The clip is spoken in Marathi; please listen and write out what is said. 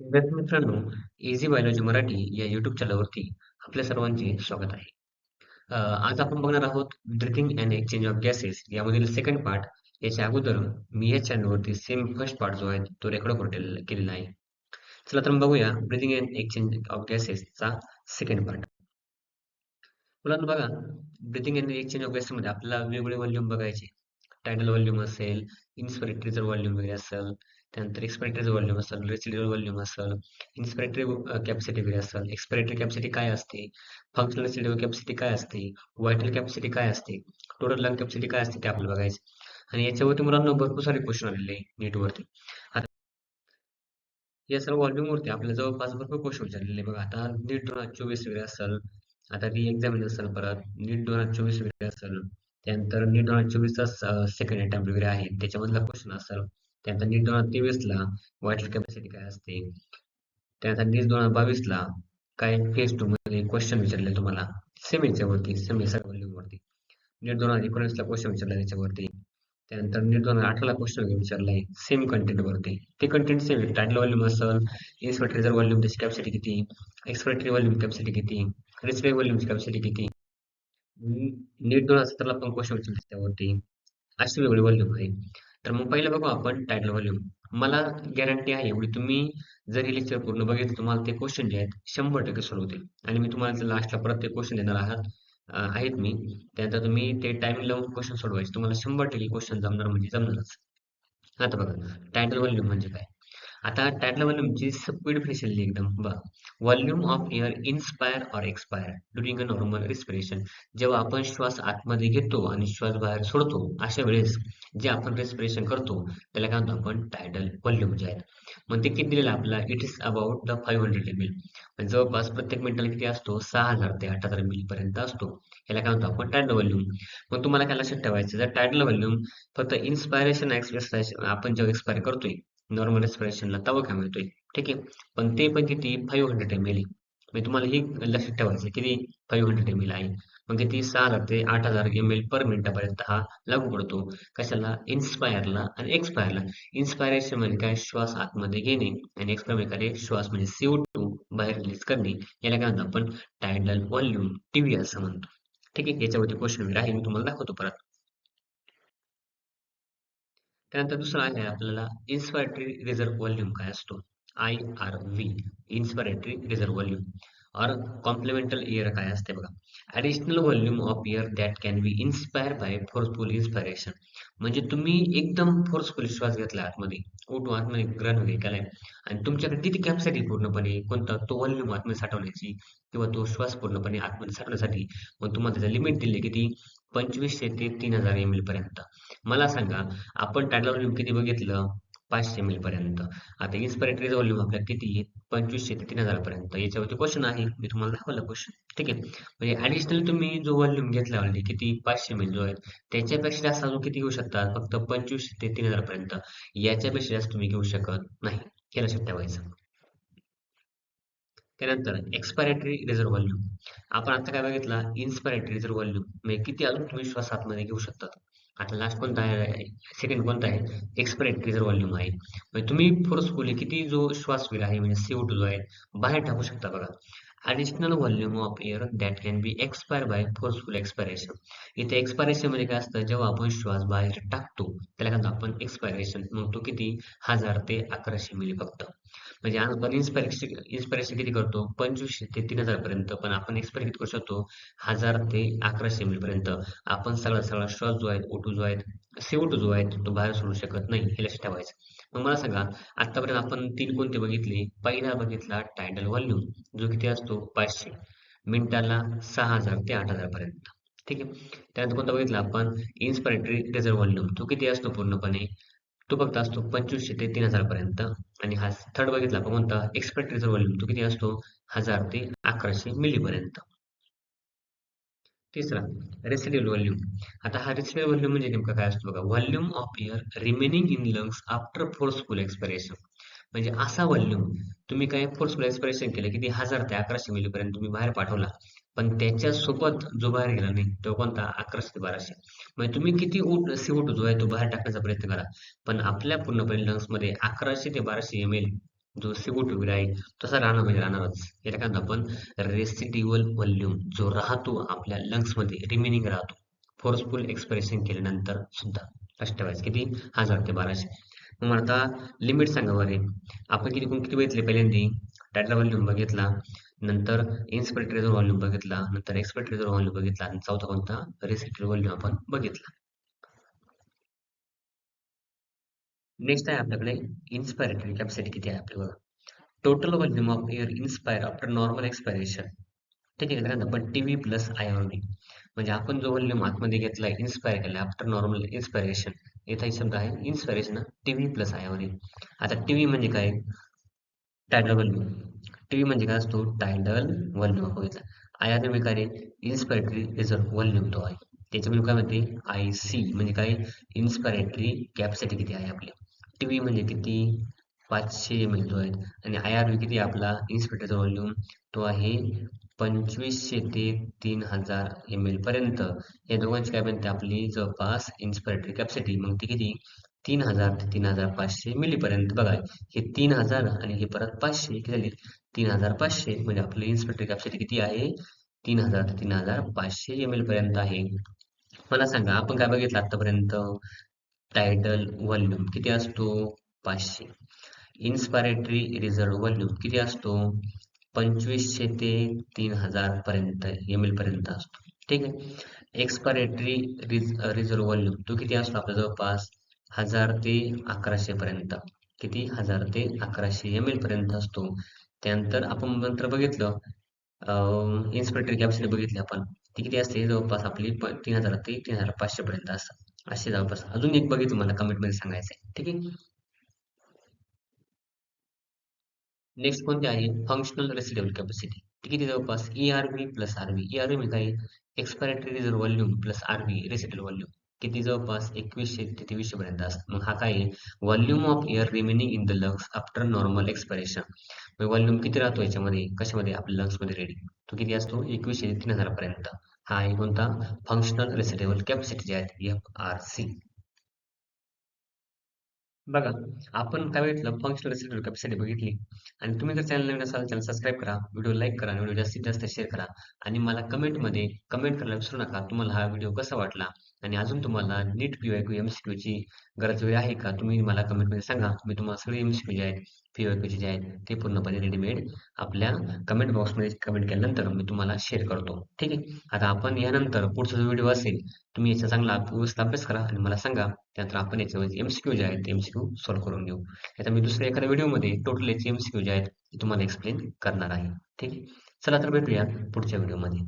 विद्यार्थी मित्रांनो, इझी बायोलॉजी मराठी या यूट्यूब चॅनलवरती आपल्या सर्वांचे स्वागत आहे. आज आपण बघणार आहोत breathing and exchange of gases यामधील सेकंड पार्ट. याच्या अगोदर मी या चॅनलवरती सेम फर्स्ट पार्ट जो आहे तो रेकॉर्ड केलेला आहे. चला तर मग बघूया ब्रीथिंग अँड एक्सचेंज ऑफ गॅसेसचा सेकंड पार्ट. मुलांनो बघा, ब्रीथिंग अँड एक्सचेंज ऑफ गॅसेसमध्ये आपल्याला वेगवेगळे व्हॉल्यूम बघायचे. टायडल व्हॉल्यूम असेल, इन्स्पिरेटरी जर व्हॉल्यूम वगैरे असेल, त्यानंतर एक्सपिरेटरी व्हॉल्यूम असेल, रेसिड्युअल व्हॉल्यूम असेल, इन्स्पिरेटरी कॅपॅसिटी वगैरे असेल, एक्सपिरेटरी कॅपॅसिटी काय असते, फंक्शनल रेसिड्युअल कॅपॅसिटी काय असते, व्हायटल कॅपॅसिटी काय असते, टोटल लंग कॅपॅसिटी काय असते ते आपल्याला बघायचे. आणि याच्यावरती मुलांना भरपूर सारे क्वेश्चन आलेले नीटवरती. आता या सर्व व्हॉल्यूमवरती आपल्याला जवळपास भरपूर क्वेश्चन विचारलेले बघा. आता नीट 2024 वगैरे असेल, आता री एक्झामिन असेल, परत नीट 2024 वगैरे असेल, त्यानंतर नीट 2024चा सेकंड अटेम्प्ट वगैरे आहे त्याच्यामधला क्वेश्चन असेल, त्यानंतर नीट 2023ला व्हायटल कॅपॅसिटी काय असते, त्यानंतर नीट 2022ला काय फेज 2 मध्ये क्वेश्चन विचारले तुम्हाला सेमीच्या वरती, सेमी व्हॉल्यूम वरती. नीट 2019ला क्वेश्चन विचारला त्याच्यावरती. त्यानंतर नीट 2018ला क्वेश्चन विचारलाय सेम कंटेंट वरती. ते कंटेंट सेम आहे. टायटल व्हॉल्यूम असेल, इन्स्पेक्टरी व्हॉल्यूम त्याची कॅपॅसिटी किती, एक्सपिरेटरी व्हॉल्यूम कॅपॅसिटी किती, रेस्पिरेटरी व्हॉल्यूमची कॅपॅसिटी किती. नीट 2017ला पण क्वेश्चन विचारले त्यावरती. अशी वेगळी व्हॉल्यूम आहे. तर मग पहिलं बघू आपण टायटल व्हॉल्यूम. मला गॅरंटी आहे एवढी, तुम्ही जर हे लेक्चर पूर्ण बघितलं तुम्हाला ते क्वेश्चन जे आहेत 100% सोडवतील. आणि मी तुम्हाला लास्टला परत ते क्वेश्चन देणार आहेत मी. त्यानंतर तुम्ही ते टाइम लावून क्वेश्चन सोडवायचे. तुम्हाला 100% क्वेश्चन जमणार म्हणजे जमणारच. आता बघा, टायटल व्हॉल्यूम म्हणजे काय. आता टायटल व्हॉल्यूमची स्पीड फ्रेशनली एकदम बघा. व्हॉल्यूम ऑफ एअर इन्स्पायर और expire during a normal respiration. जेव्हा आपण श्वास आतमध्ये घेतो आणि श्वास बाहेर सोडतो अशा वेळेस जे आपण रेस्पिरेशन करतो त्याला काय म्हणतो आपण टायटल व्हॉल्यूम जे आहे. मग ते किती दिलेलं आहे आपल्याला, it is about the 500 ml. जवळपास प्रत्येक मिनिटाला किती असतो, 6000 ते 8000 मिली पर्यंत असतो. याला काय म्हणतो आपण टायटल व्हॉल्यूम. मग तुम्हाला काय लक्षात ठेवायचं, जर टायटल व्हॉल्यूम फक्त इन्स्पायरेशन एक्सप्रेशन आपण जेव्हा एक्सपायर करतोय नॉर्मल रेस्पिरेशनला तेव्हा काय मिळतोय, ठीक आहे. पण ते पण किती, 500 ml आहे. म्हणजे तुम्हाला ही लक्षात ठेवायचं किती, 500 ml आहे. मग किती, 6000 ते 8000 ml पर मिनिटापर्यंत हा लागू पडतो. कशाला, इन्स्पायरला आणि एक्सपायरला. इन्स्पायरेशन म्हणजे काय, श्वास आतमध्ये घेणे, आणि एक्सपायर म्हणजे श्वास म्हणजे CO2 बाहेर रिलीज करणे. याला काय म्हणतो आपण टायडल व्हॉल्यूम, टीव्ही असं म्हणतो. ठीक आहे. याच्यावरती क्वेश्चन वगैरे आहे, मी तुम्हाला दाखवतो परत. त्यानंतर दुसरं आहे आपल्याला इन्स्पिरेटरी रिझर्व्ह व्हॉल्यूम काय असतो, IRV, इन्स्पिरेटरी रिझर्व्ह व्हॉल्यूम. और कॉम्प्लिमेंटल एअर काय असते बघा, additional volume of air that can be inspired by forceful inspiration. म्हणजे तुम्ही एकदम फोर्सफुल श्वास घेतला आतमध्ये, ओटू आतमध्ये ग्रहण वगैरे केलाय, आणि तुमच्याकडे किती कॅपॅसिटी पूर्णपणे कोणता तो व्हॉल्यूम आतमध्ये साठवण्याची किंवा तो श्वास पूर्णपणे आतमध्ये साठवण्यासाठी, मग तुम्हाला त्याचं लिमिट दिले किती, 2500 ते 3000 ml पर्यंत. मला सांगा, आपण टायटल व्हॉल्यूम किती बघितलं, 500 ml पर्यंत. आता इन्स्पिरेटरीचा व्हॉल्यूम आपल्या किती, 2500 ते 3000 पर्यंत. याच्यावरती क्वेश्चन आहे, मी तुम्हाला दाखवलं क्वेश्चन, ठीक आहे. म्हणजे ऍडिशनल तुम्ही जो व्हॉल्यूम घेतला ऑलरेडी किती, 500 ml जो आहे, त्याच्यापेक्षा जास्त अजून किती घेऊ शकता, फक्त 2500 ते 3000 पर्यंत. याच्यापेक्षा जास्त तुम्ही घेऊ शकत नाही, हे लक्षात ठेवायचं. त्यानंतर एक्सपायरेटरी रिझर्व्ह व्हॉल्यूम. आपण आता काय बघितला, इन्स्पिरेटरी रिझर्व्ह व्हॉल्यूम म्हणजे किती अजून तुम्ही श्वास आतमध्ये घेऊ शकतात. आता लास्ट कोणता आहे, सेकंड कोणता आहे, एक्सपिरेटरी रिझर्व्ह व्हॉल्यूम आहे. म्हणजे तुम्ही फोर्सफुली किती जो श्वास वेग आहे म्हणजे CO2 जो आहे बाहेर टाकू शकता बघा. Additional volume of air that can be expired by forceful expiration. इथे एक्सपायरेशन म्हणजे काय असतं, जेव्हा आपण श्वास बाहेर टाकतो त्याला काय म्हणतो आपण एक्सपायरेशन. मग तो किती, 1000 ते 1100 मिली फक्त. म्हणजे आपण इन्स्पिरेशन किती करतो, 2500 ते 3000 पर्यंत, पण आपण एक्सपायर किती करू शकतो, 1000 ते 1100 ml पर्यंत. आपण सगळा सगळा श्वास जो आहे, O2 जो आहे, CO2 जो आहे तो बाहेर सोडू शकत नाही, हे लक्षात ठेवायचं. मग मला सांगा, आतापर्यंत आपण तीन कोणते बघितले. पहिला बघितला टायडल व्हॉल्यूम, जो किती असतो, 500 मिनिटाला, 6000 ते 8000 पर्यंत, ठीक आहे. त्यानंतर कोणता बघितला आपण, इन्स्पिरेटरी रिझर्व्ह व्हॉल्यूम, तो किती असतो पूर्णपणे, तो फक्त असतो 2500 ते 3000 पर्यंत. आणि हा थर्ड बघितला आपण कोणता, एक्सपेक्टेड व्हॉल्यूम, तो किती असतो, 1000 ते 1100 मिली पर्यंत. तिसरा रेसिड्युअल व्हॉल्यूम. आता हा रेसिड्युअल व्हॉल्यूम म्हणजे नेमकं काय असतो बघा, volume of air remaining in lungs after forceful expiration. म्हणजे असा व्हॉल्यूम, तुम्ही काय फोर्सफुल एक्सपिरेशन केलं किती, 1000 ते 1100 मिली पर्यंत तुम्ही बाहेर पाठवला, पण त्याच्यासोबत जो बाहेर गेला नाही तो कोणता, 1100 ते 1200. म्हणजे तुम्ही किती CO2 जो आहे तो बाहेर टाकण्याचा प्रयत्न करा, पण आपल्या पूर्णपणे लंग्स मध्ये 1100 ते 1200 ml जो सिबुटोग्र आहे तसा राहणार म्हणजे राहणारच. याला काय म्हणतो आपण रेसिड्युअल व्हॉल्यूम जो राहतो आपल्या लंग्समध्ये रिमेनिंग राहतो. फोर्सफुल एक्सप्रेशन केल्यानंतर सुद्धा लक्षात ठेवायचं किती 1000 ते 1200. मग आता लिमिट सांगा बरे. आपण किती बघितले पहिल्यांदा टायटल व्हॉल्यूम बघितला, नंतर इन्स्पेक्टर व्हॉल्यूम बघितला, नंतर एक्सपेक्टेड व्हॉल्यूम बघितला आणि चौथा कोणता रेसिड्युअल व्हॉल्यूम आपण बघितला. नेक्स्ट आहे आपल्याकडे इन्स्पायरेटरी कॅपॅसिटी किती आहे आपल्याला. Total volume of air inspire after normal expiration. ठीक आहे त्यानंतर आपण टी व्ही प्लस आयआरव्ही म्हणजे आपण जो व्हॉल्यूम आतमध्ये घेतलाय इन्स्पायर केला आफ्टर नॉर्मल इन्स्पायरेशन. इथं शब्द आहे इन्स्पायरेशन टी व्ही प्लस आयआरव्ही. आता टी व्ही म्हणजे काय टायडल व्हॉल्यूम. टी व्ही म्हणजे काय असतो टायडल व्हॉल्यूम बघितला. आयआरव्ही काय रे इन्स्पायरेटरी रिझर्व व्हॉल्यूम तो आहे. त्याच्यामध्ये काय म्हणते आय सी म्हणजे काय इन्स्पायरेटरी कॅपॅसिटी किती आहे आपली. टी व्ही म्हणजे किती 500 मिळतो आहे आणि आय आर व्ही किती आपला इन्स्पेक्टरचा व्हॉल्यूम तो आहे 2500 ते 3000 एम एल पर्यंत. या दोघांची काय बनते आपली जवळपास इन्स्पिरेटरी कॅपॅसिटी मग ती किती 3000 ते 3500 मिली पर्यंत बघा. हे 3000 आणि हे परत 500 किती झाली 3500 म्हणजे आपली इन्स्पिरेटरी कॅपॅसिटी किती आहे 3000 ते 3500 एम एल पर्यंत आहे. मला सांगा आपण काय बघितलं आतापर्यंत टायडल व्हॉल्यूम किती असतो 500. इन्स्पायरेटरी रिझर्व्ह व्हॉल्यूम किती असतो 2500 ते 3000 पर्यंत एम एल पर्यंत असतो. ठीक आहे. एक्सपायरेटरी रिझर्व्ह व्हॉल्यूम तो किती असतो आपल्या जवळपास 1000 ते 1100 पर्यंत. किती 1000 ते 1100 एम एल पर्यंत असतो. त्यानंतर आपण नंतर बघितलं इन्स्पेक्टरी कॅपॅसिटी बघितली आपण ती किती असते जवळपास आपली 3000 ते 3500 पर्यंत असतात असे जवळपास. अजून एक बघितलं मला कमेंट मध्ये सांगायचं आहे. ठीक आहे. नेक्स्ट कोणती आहे फंक्शनल रेसिड्युअल कॅपॅसिटी. ती किती जवळपास ERV प्लस आरव्ही. ERV म्हणजे काय expiratory reserve volume plus RV residual volume किती जवळपास 2100 ते 2300 पर्यंत असतं. मग हा काय आहे volume of air remaining in the lungs after normal expiration. Volume किती राहतो याच्यामध्ये कशामध्ये आपल्या लंग्स मध्ये रेडी तो किती असतो 2100 ते 3000 पर्यंत. हा आहे कोणता फंक्शनल रेसिड्युअल कॅपॅसिटी जे आहे FRC. बघा आपण काय बघितलं फंक्शनल रेसिड्युअल कॅपॅसिटी बघितली. आणि तुम्ही जर चॅनल नवीन असाल चॅनल सबस्क्राईब करा, व्हिडिओ लाईक करा, व्हिडिओ जास्तीत जास्त शेअर करा आणि मला कमेंटमध्ये कमेंट करायला विसरू नका तुम्हाला हा व्हिडिओ कसा वाटला. आणि अजून तुम्हाला नीट PYQ MCQ ची गरज वेळ आहे का तुम्ही मला कमेंटमध्ये सांगा. मी तुम्हाला सगळे MCQ जे आहेत PYQ जे आहेत ते पूर्णपणे रेडीमेड आपल्या कमेंट बॉक्समध्ये कमेंट केल्यानंतर मी तुम्हाला शेअर करतो. ठीक आहे. आता आपण यानंतर पुढचा जो व्हिडिओ असेल तुम्ही याचा चांगला व्यवस्थित अभ्यास करा आणि मला सांगा. त्यानंतर आपण याच्यामध्ये MCQ जे आहेत ते MCQ सॉल्व्ह करून घेऊ. आता मी दुसऱ्या एखाद्या व्हिडिओमध्ये टोटल याचे MCQ जे आहेत ते तुम्हाला एक्सप्लेन करणार आहे. ठीक आहे. चला तर भेटूया पुढच्या व्हिडिओमध्ये.